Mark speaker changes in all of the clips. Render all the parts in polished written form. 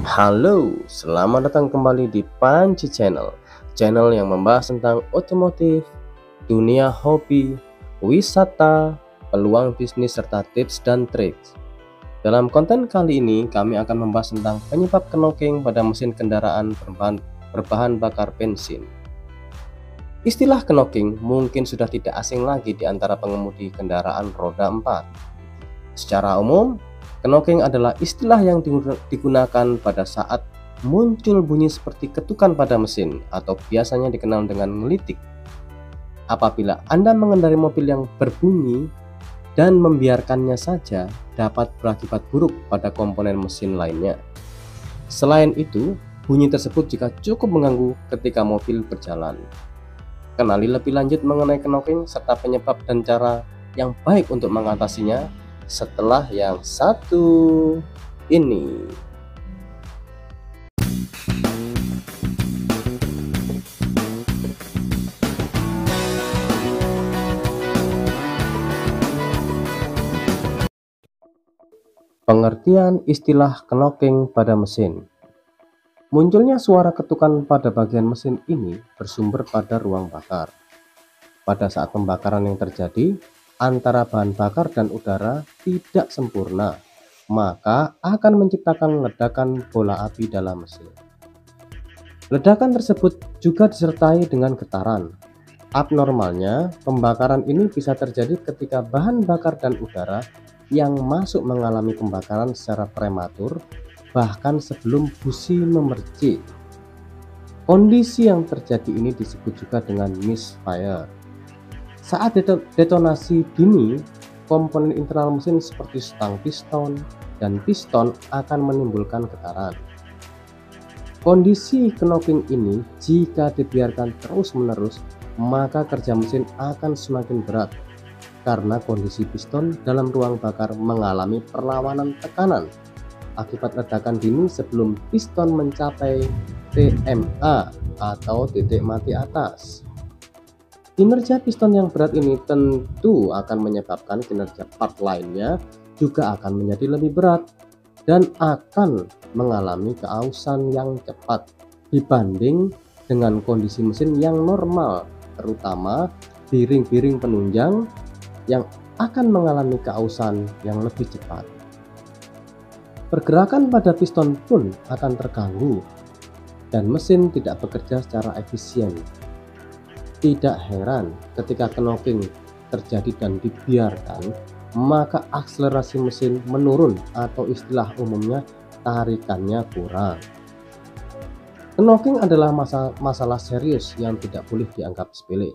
Speaker 1: Halo, selamat datang kembali di Panci Channel, channel yang membahas tentang otomotif, dunia hobi, wisata, peluang bisnis, serta tips dan trik. Dalam konten kali ini, kami akan membahas tentang penyebab knocking pada mesin kendaraan berbahan bakar bensin. Istilah knocking mungkin sudah tidak asing lagi di antara pengemudi kendaraan roda 4. Secara umum, knocking adalah istilah yang digunakan pada saat muncul bunyi seperti ketukan pada mesin atau biasanya dikenal dengan ngelitik. Apabila Anda mengendarai mobil yang berbunyi dan membiarkannya saja dapat berakibat buruk pada komponen mesin lainnya. Selain itu, bunyi tersebut juga cukup mengganggu ketika mobil berjalan. Kenali lebih lanjut mengenai knocking serta penyebab dan cara yang baik untuk mengatasinya setelah yang satu ini. Pengertian istilah knocking pada mesin. Munculnya suara ketukan pada bagian mesin ini bersumber pada ruang bakar. Pada saat pembakaran yang terjadi, antara bahan bakar dan udara tidak sempurna, maka akan menciptakan ledakan bola api dalam mesin. Ledakan tersebut juga disertai dengan getaran. Abnormalnya, pembakaran ini bisa terjadi ketika bahan bakar dan udara yang masuk mengalami pembakaran secara prematur, bahkan sebelum busi memercik. Kondisi yang terjadi ini disebut juga dengan misfire. Saat detonasi dini, komponen internal mesin seperti stang piston dan piston akan menimbulkan getaran. Kondisi knocking ini jika dibiarkan terus-menerus, maka kerja mesin akan semakin berat karena kondisi piston dalam ruang bakar mengalami perlawanan tekanan akibat ledakan dini sebelum piston mencapai TMA atau titik mati atas. Kinerja piston yang berat ini tentu akan menyebabkan kinerja part lainnya juga akan menjadi lebih berat dan akan mengalami keausan yang cepat dibanding dengan kondisi mesin yang normal, terutama biring-biring penunjang yang akan mengalami keausan yang lebih cepat. Pergerakan pada piston pun akan terganggu dan mesin tidak bekerja secara efisien. Tidak heran ketika knocking terjadi dan dibiarkan, maka akselerasi mesin menurun atau istilah umumnya tarikannya kurang. Knocking adalah masalah serius yang tidak boleh dianggap sepele.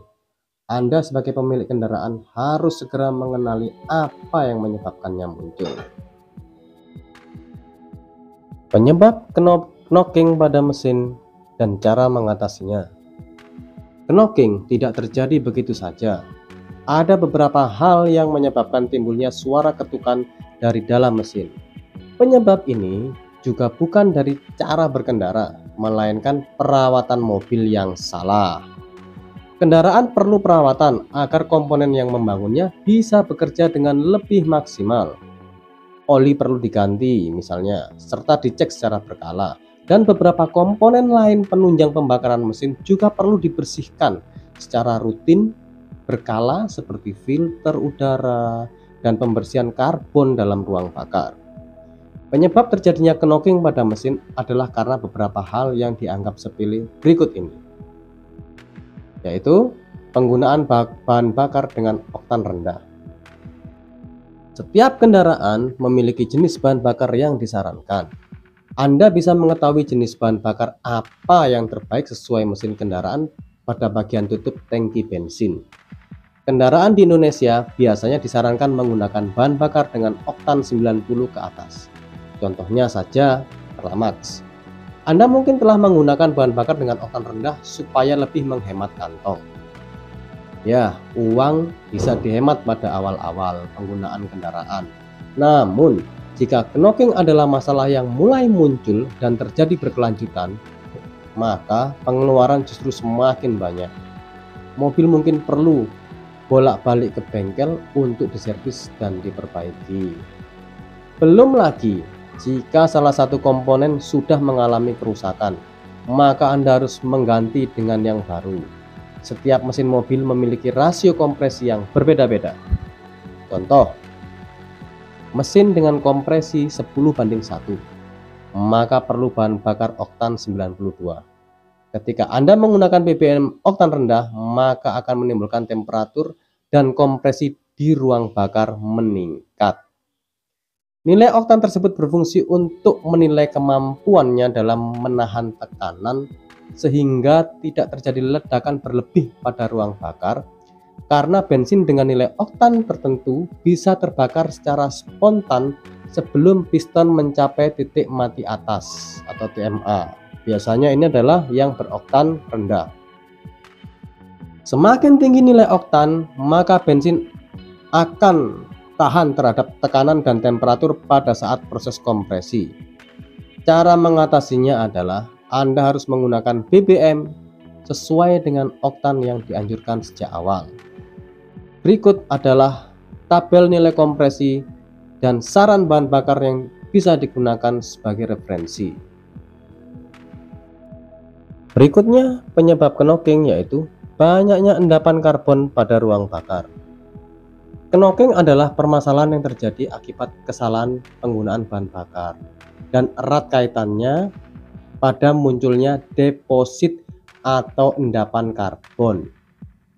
Speaker 1: Anda sebagai pemilik kendaraan harus segera mengenali apa yang menyebabkannya muncul. Penyebab knocking pada mesin dan cara mengatasinya. Knocking tidak terjadi begitu saja. Ada beberapa hal yang menyebabkan timbulnya suara ketukan dari dalam mesin. Penyebab ini juga bukan dari cara berkendara, melainkan perawatan mobil yang salah. Kendaraan perlu perawatan agar komponen yang membangunnya bisa bekerja dengan lebih maksimal. Oli perlu diganti misalnya, serta dicek secara berkala. Dan beberapa komponen lain penunjang pembakaran mesin juga perlu dibersihkan secara rutin berkala seperti filter udara dan pembersihan karbon dalam ruang bakar. Penyebab terjadinya knocking pada mesin adalah karena beberapa hal yang dianggap sepele berikut ini, yaitu penggunaan bahan bakar dengan oktan rendah. Setiap kendaraan memiliki jenis bahan bakar yang disarankan. Anda bisa mengetahui jenis bahan bakar apa yang terbaik sesuai mesin kendaraan pada bagian tutup tangki bensin. Kendaraan di Indonesia biasanya disarankan menggunakan bahan bakar dengan oktan 90 ke atas. Contohnya saja Pertamax. Anda mungkin telah menggunakan bahan bakar dengan oktan rendah supaya lebih menghemat kantong. Ya, uang bisa dihemat pada awal-awal penggunaan kendaraan. Namun, jika knocking adalah masalah yang mulai muncul dan terjadi berkelanjutan, maka pengeluaran justru semakin banyak. Mobil mungkin perlu bolak-balik ke bengkel untuk diservis dan diperbaiki. Belum lagi Jika salah satu komponen sudah mengalami kerusakan, maka Anda harus mengganti dengan yang baru. Setiap mesin mobil memiliki rasio kompresi yang berbeda-beda. Contoh, mesin dengan kompresi 10:1, maka perlu bahan bakar oktan 92. Ketika Anda menggunakan BBM oktan rendah, maka akan menimbulkan temperatur dan kompresi di ruang bakar meningkat. Nilai oktan tersebut berfungsi untuk menilai kemampuannya dalam menahan tekanan sehingga tidak terjadi ledakan berlebih pada ruang bakar, karena bensin dengan nilai oktan tertentu bisa terbakar secara spontan sebelum piston mencapai titik mati atas atau TMA. Biasanya ini adalah yang beroktan rendah. Semakin tinggi nilai oktan, maka bensin akan tahan terhadap tekanan dan temperatur pada saat proses kompresi. Cara mengatasinya adalah Anda harus menggunakan BBM sesuai dengan oktan yang dianjurkan sejak awal. Berikut adalah tabel nilai kompresi dan saran bahan bakar yang bisa digunakan sebagai referensi. Berikutnya, penyebab knocking yaitu banyaknya endapan karbon pada ruang bakar. Knocking adalah permasalahan yang terjadi akibat kesalahan penggunaan bahan bakar dan erat kaitannya pada munculnya deposit atau endapan karbon.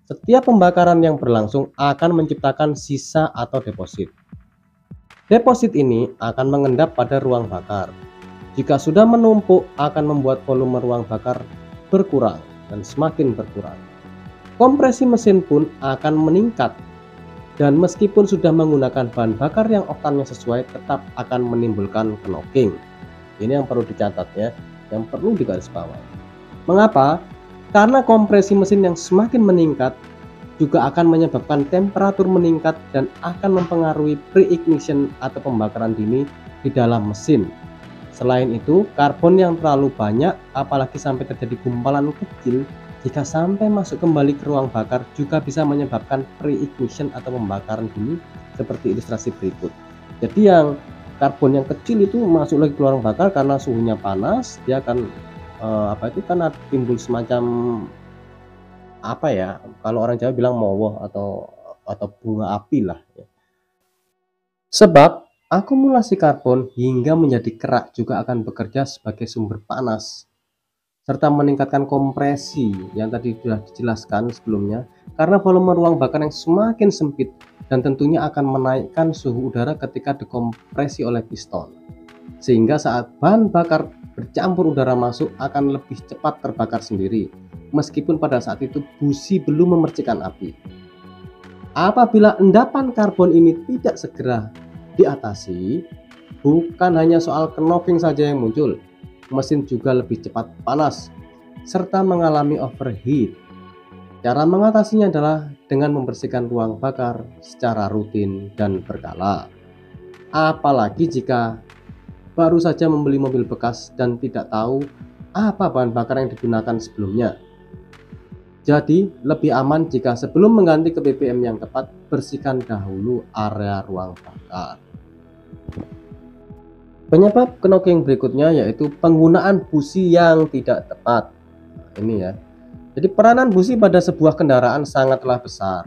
Speaker 1: Setiap pembakaran yang berlangsung akan menciptakan sisa atau deposit. Deposit ini akan mengendap pada ruang bakar. Jika sudah menumpuk, akan membuat volume ruang bakar berkurang dan semakin berkurang. Kompresi mesin pun akan meningkat, dan meskipun sudah menggunakan bahan bakar yang oktannya sesuai, tetap akan menimbulkan knocking. Ini yang perlu dicatat ya, yang perlu digarisbawahi. Mengapa? Karena kompresi mesin yang semakin meningkat juga akan menyebabkan temperatur meningkat dan akan mempengaruhi pre-ignition atau pembakaran dini di dalam mesin. Selain itu, karbon yang terlalu banyak, apalagi sampai terjadi gumpalan kecil, jika sampai masuk kembali ke ruang bakar juga bisa menyebabkan pre-ignition atau pembakaran dini seperti ilustrasi berikut. Jadi yang karbon yang kecil itu masuk lagi ke ruang bakar karena suhunya panas, dia akan karena timbul semacam kalau orang Jawa bilang mowoh atau bunga api lah ya. Sebab akumulasi karbon hingga menjadi kerak juga akan bekerja sebagai sumber panas serta meningkatkan kompresi yang tadi sudah dijelaskan sebelumnya, karena volume ruang bakar yang semakin sempit dan tentunya akan menaikkan suhu udara ketika dikompresi oleh piston, sehingga saat bahan bakar bercampur udara masuk akan lebih cepat terbakar sendiri meskipun pada saat itu busi belum memercikan api. Apabila endapan karbon ini tidak segera diatasi, bukan hanya soal knocking saja yang muncul, mesin juga lebih cepat panas serta mengalami overheat. Cara mengatasinya adalah dengan membersihkan ruang bakar secara rutin dan berkala. Apalagi jika baru saja membeli mobil bekas dan tidak tahu apa bahan bakar yang digunakan sebelumnya. Jadi lebih aman jika sebelum mengganti ke BBM yang tepat, bersihkan dahulu area ruang bakar. Penyebab knocking berikutnya yaitu penggunaan busi yang tidak tepat. Ini ya. Jadi peranan busi pada sebuah kendaraan sangatlah besar.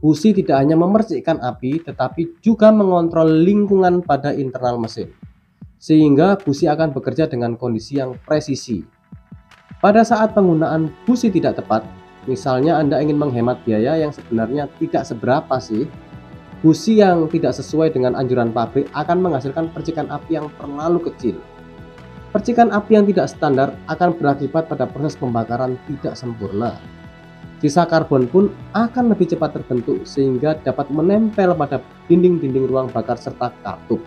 Speaker 1: Busi tidak hanya memercikkan api tetapi juga mengontrol lingkungan pada internal mesin, sehingga busi akan bekerja dengan kondisi yang presisi. Pada saat penggunaan busi tidak tepat, misalnya Anda ingin menghemat biaya yang sebenarnya tidak seberapa sih, busi yang tidak sesuai dengan anjuran pabrik akan menghasilkan percikan api yang terlalu kecil. Percikan api yang tidak standar akan berakibat pada proses pembakaran tidak sempurna. Sisa karbon pun akan lebih cepat terbentuk sehingga dapat menempel pada dinding-dinding ruang bakar serta katup.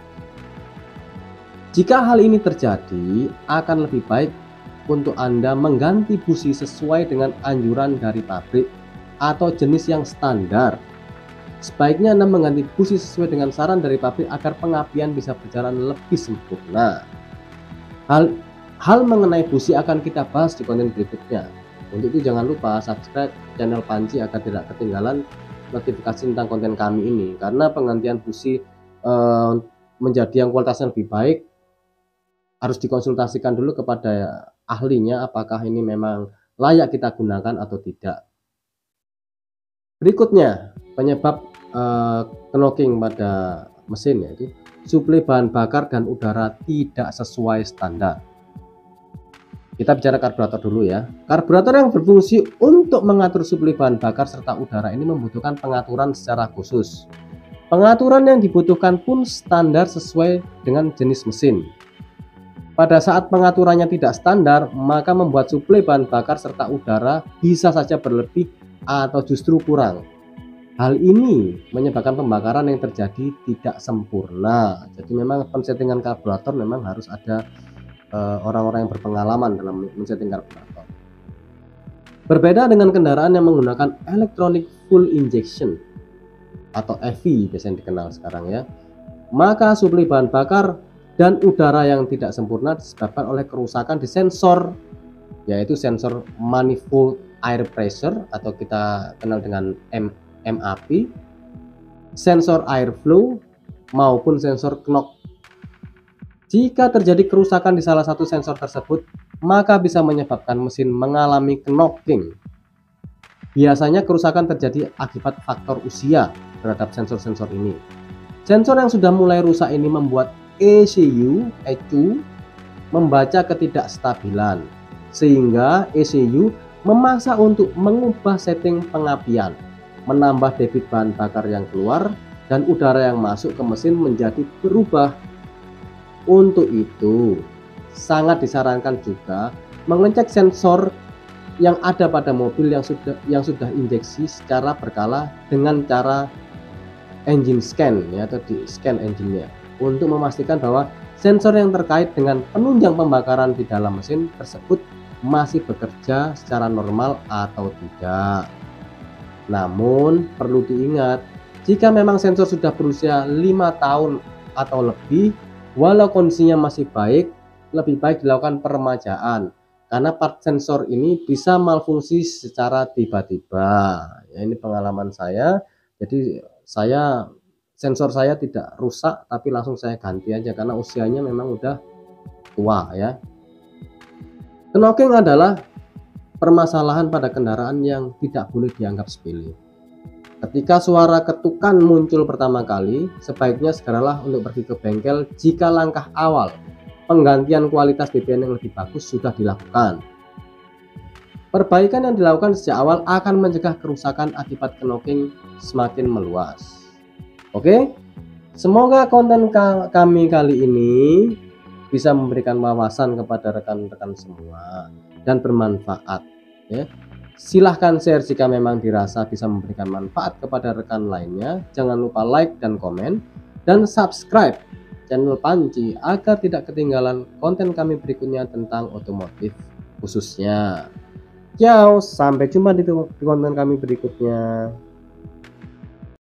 Speaker 1: Jika hal ini terjadi, akan lebih baik untuk Anda mengganti busi sesuai dengan anjuran dari pabrik atau jenis yang standar. Sebaiknya Anda mengganti busi sesuai dengan saran dari pabrik agar pengapian bisa berjalan lebih sempurna. Hal mengenai busi akan kita bahas di konten berikutnya. Untuk itu jangan lupa subscribe channel Panji agar tidak ketinggalan notifikasi tentang konten kami ini, karena penggantian busi menjadi yang kualitasnya lebih baik harus dikonsultasikan dulu kepada ahlinya apakah ini memang layak kita gunakan atau tidak. Berikutnya, penyebab knocking pada mesin yaitu suplai bahan bakar dan udara tidak sesuai standar. Kita bicara karburator dulu ya. Karburator yang berfungsi untuk mengatur suplai bahan bakar serta udara ini membutuhkan pengaturan secara khusus. Pengaturan yang dibutuhkan pun standar sesuai dengan jenis mesin. Pada saat pengaturannya tidak standar, maka membuat suplai bahan bakar serta udara bisa saja berlebih atau justru kurang. Hal ini menyebabkan pembakaran yang terjadi tidak sempurna. Jadi memang pensettingan karburator memang harus ada orang-orang yang berpengalaman dalam men-setting karburator. Berbeda dengan kendaraan yang menggunakan electronic fuel injection atau EV biasanya dikenal sekarang ya, maka suplai bahan bakar dan udara yang tidak sempurna disebabkan oleh kerusakan di sensor, yaitu sensor manifold air pressure atau kita kenal dengan MAP, sensor air flow maupun sensor knock. Jika terjadi kerusakan di salah satu sensor tersebut, maka bisa menyebabkan mesin mengalami knocking. Biasanya kerusakan terjadi akibat faktor usia terhadap sensor-sensor ini. Sensor yang sudah mulai rusak ini membuat ECU membaca ketidakstabilan, sehingga ECU memaksa untuk mengubah setting pengapian, menambah debit bahan bakar yang keluar, dan udara yang masuk ke mesin menjadi berubah. Untuk itu, sangat disarankan juga mengecek sensor yang ada pada mobil yang sudah injeksi secara berkala dengan cara engine scan ya, atau di scan engine-nya untuk memastikan bahwa sensor yang terkait dengan penunjang pembakaran di dalam mesin tersebut masih bekerja secara normal atau tidak. Namun perlu diingat, jika memang sensor sudah berusia 5 tahun atau lebih, walau kondisinya masih baik, lebih baik dilakukan peremajaan karena part sensor ini bisa malfungsi secara tiba-tiba. Ya, ini pengalaman saya. Jadi sensor saya tidak rusak tapi langsung saya ganti aja karena usianya memang udah tua ya. Knocking adalah permasalahan pada kendaraan yang tidak boleh dianggap sepele. Ketika suara ketukan muncul pertama kali, sebaiknya segeralah untuk pergi ke bengkel jika langkah awal penggantian kualitas BBM yang lebih bagus sudah dilakukan. Perbaikan yang dilakukan sejak awal akan mencegah kerusakan akibat knocking semakin meluas. Oke, semoga konten kami kali ini bisa memberikan wawasan kepada rekan-rekan semua dan bermanfaat ya. Silahkan share jika memang dirasa bisa memberikan manfaat kepada rekan lainnya. Jangan lupa like dan komen, dan subscribe channel Panci agar tidak ketinggalan konten kami berikutnya tentang otomotif khususnya. Ciao, sampai jumpa di konten kami berikutnya.